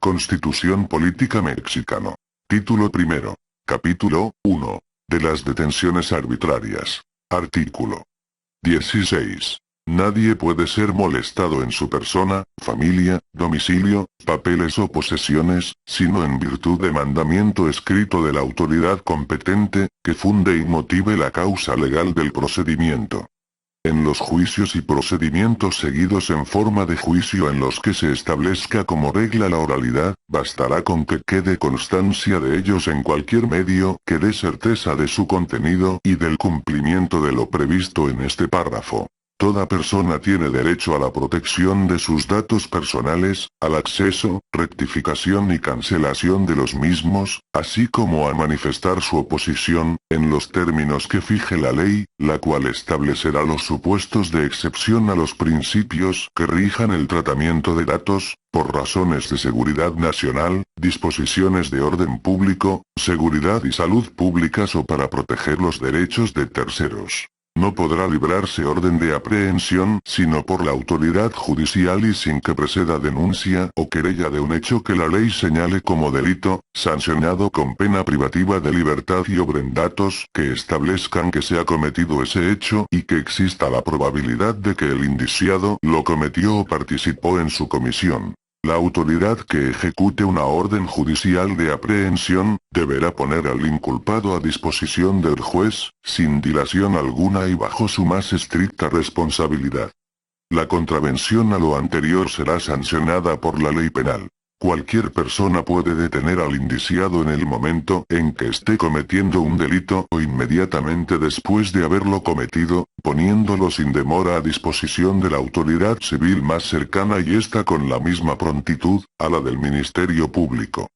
Constitución Política Mexicano. Título primero. Capítulo 1. De las detenciones arbitrarias. Artículo 16. Nadie puede ser molestado en su persona, familia, domicilio, papeles o posesiones, sino en virtud de mandamiento escrito de la autoridad competente, que funde y motive la causa legal del procedimiento. En los juicios y procedimientos seguidos en forma de juicio en los que se establezca como regla la oralidad, bastará con que quede constancia de ellos en cualquier medio que dé certeza de su contenido y del cumplimiento de lo previsto en este párrafo. Toda persona tiene derecho a la protección de sus datos personales, al acceso, rectificación y cancelación de los mismos, así como a manifestar su oposición, en los términos que fije la ley, la cual establecerá los supuestos de excepción a los principios que rijan el tratamiento de datos, por razones de seguridad nacional, disposiciones de orden público, seguridad y salud públicas o para proteger los derechos de terceros. No podrá librarse orden de aprehensión sino por la autoridad judicial y sin que preceda denuncia o querella de un hecho que la ley señale como delito, sancionado con pena privativa de libertad y obren datos que establezcan que se ha cometido ese hecho y que exista la probabilidad de que el indiciado lo cometió o participó en su comisión. La autoridad que ejecute una orden judicial de aprehensión, deberá poner al inculpado a disposición del juez, sin dilación alguna y bajo su más estricta responsabilidad. La contravención a lo anterior será sancionada por la ley penal. Cualquier persona puede detener al indiciado en el momento en que esté cometiendo un delito o inmediatamente después de haberlo cometido, poniéndolo sin demora a disposición de la autoridad civil más cercana y ésta con la misma prontitud, a la del Ministerio Público.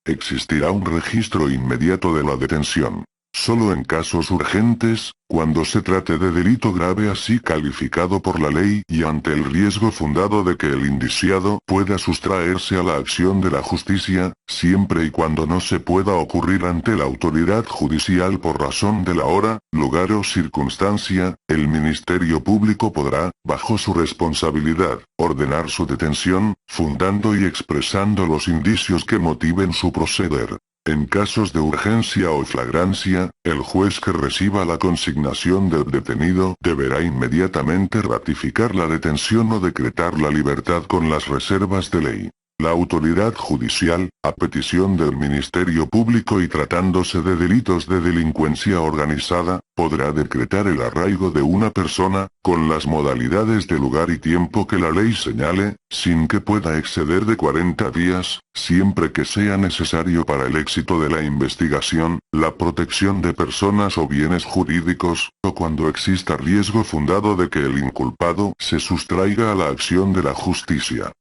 Existirá un registro inmediato de la detención. Solo en casos urgentes, cuando se trate de delito grave así calificado por la ley y ante el riesgo fundado de que el indiciado pueda sustraerse a la acción de la justicia, siempre y cuando no se pueda ocurrir ante la autoridad judicial por razón de la hora, lugar o circunstancia, el Ministerio Público podrá, bajo su responsabilidad, ordenar su detención, fundando y expresando los indicios que motiven su proceder. En casos de urgencia o flagrancia, el juez que reciba la consignación del detenido deberá inmediatamente ratificar la detención o decretar la libertad con las reservas de ley. La autoridad judicial, a petición del Ministerio Público y tratándose de delitos de delincuencia organizada, podrá decretar el arraigo de una persona, con las modalidades de lugar y tiempo que la ley señale, sin que pueda exceder de 40 días, siempre que sea necesario para el éxito de la investigación, la protección de personas o bienes jurídicos, o cuando exista riesgo fundado de que el inculpado se sustraiga a la acción de la justicia.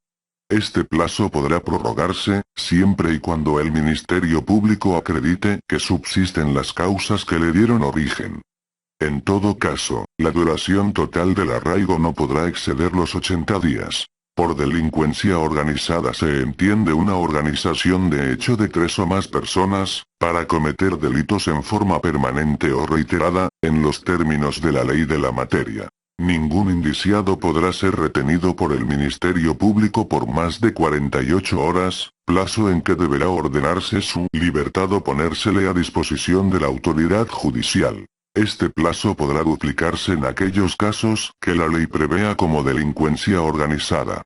Este plazo podrá prorrogarse, siempre y cuando el Ministerio Público acredite que subsisten las causas que le dieron origen. En todo caso, la duración total del arraigo no podrá exceder los 80 días. Por delincuencia organizada se entiende una organización de hecho de 3 o más personas, para cometer delitos en forma permanente o reiterada, en los términos de la ley de la materia. Ningún indiciado podrá ser retenido por el Ministerio Público por más de 48 horas, plazo en que deberá ordenarse su libertad o ponérsele a disposición de la autoridad judicial. Este plazo podrá duplicarse en aquellos casos que la ley prevea como delincuencia organizada.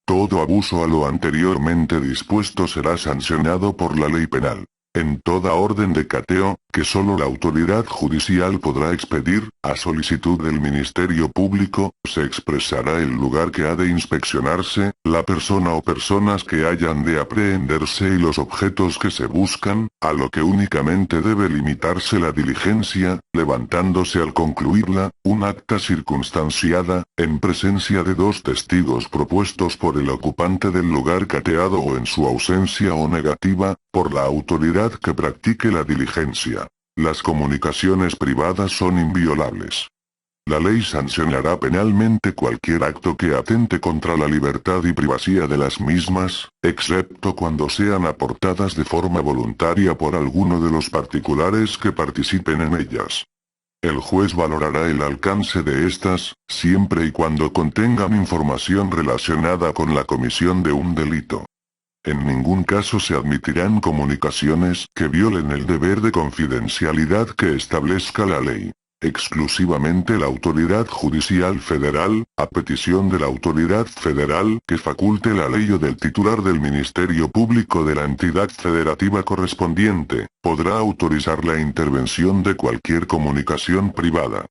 Todo abuso a lo anteriormente dispuesto será sancionado por la ley penal. En toda orden de cateo, que solo la autoridad judicial podrá expedir, a solicitud del Ministerio Público, se expresará el lugar que ha de inspeccionarse, la persona o personas que hayan de aprehenderse y los objetos que se buscan, a lo que únicamente debe limitarse la diligencia, levantándose al concluirla, un acta circunstanciada, en presencia de 2 testigos propuestos por el ocupante del lugar cateado o en su ausencia o negativa, por la autoridad que practique la diligencia. Las comunicaciones privadas son inviolables. La ley sancionará penalmente cualquier acto que atente contra la libertad y privacidad de las mismas, excepto cuando sean aportadas de forma voluntaria por alguno de los particulares que participen en ellas. El juez valorará el alcance de estas, siempre y cuando contengan información relacionada con la comisión de un delito. En ningún caso se admitirán comunicaciones que violen el deber de confidencialidad que establezca la ley. Exclusivamente la autoridad judicial federal, a petición de la autoridad federal que faculte la ley o del titular del Ministerio Público de la entidad federativa correspondiente, podrá autorizar la intervención de cualquier comunicación privada.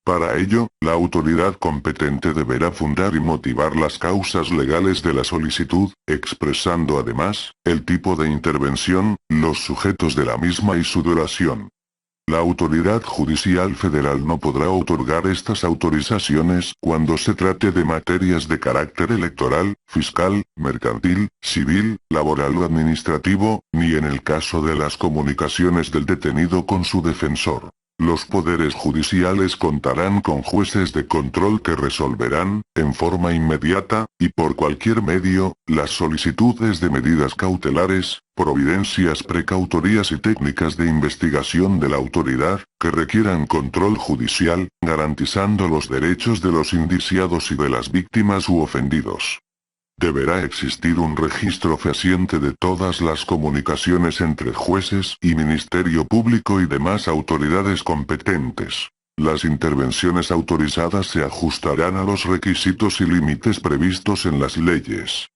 Para ello, la autoridad competente deberá fundar y motivar las causas legales de la solicitud, expresando además, el tipo de intervención, los sujetos de la misma y su duración. La autoridad judicial federal no podrá otorgar estas autorizaciones cuando se trate de materias de carácter electoral, fiscal, mercantil, civil, laboral o administrativo, ni en el caso de las comunicaciones del detenido con su defensor. Los poderes judiciales contarán con jueces de control que resolverán, en forma inmediata, y por cualquier medio, las solicitudes de medidas cautelares, providencias precautorias y técnicas de investigación de la autoridad, que requieran control judicial, garantizando los derechos de los indiciados y de las víctimas u ofendidos. Deberá existir un registro fehaciente de todas las comunicaciones entre jueces y Ministerio Público y demás autoridades competentes. Las intervenciones autorizadas se ajustarán a los requisitos y límites previstos en las leyes.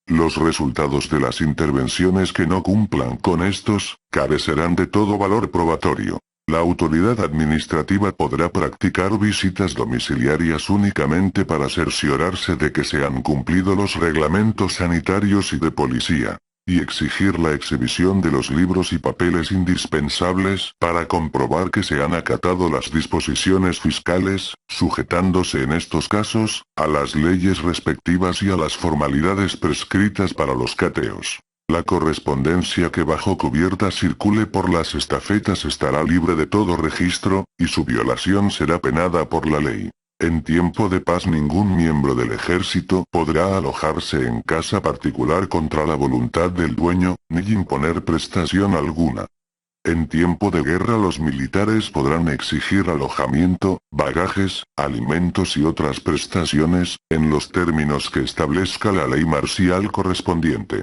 Los resultados de las intervenciones que no cumplan con estos, carecerán de todo valor probatorio. La autoridad administrativa podrá practicar visitas domiciliarias únicamente para cerciorarse de que se han cumplido los reglamentos sanitarios y de policía, y exigir la exhibición de los libros y papeles indispensables para comprobar que se han acatado las disposiciones fiscales, sujetándose en estos casos, a las leyes respectivas y a las formalidades prescritas para los cateos. La correspondencia que bajo cubierta circule por las estafetas estará libre de todo registro, y su violación será penada por la ley. En tiempo de paz ningún miembro del ejército podrá alojarse en casa particular contra la voluntad del dueño, ni imponer prestación alguna. En tiempo de guerra los militares podrán exigir alojamiento, bagajes, alimentos y otras prestaciones, en los términos que establezca la ley marcial correspondiente.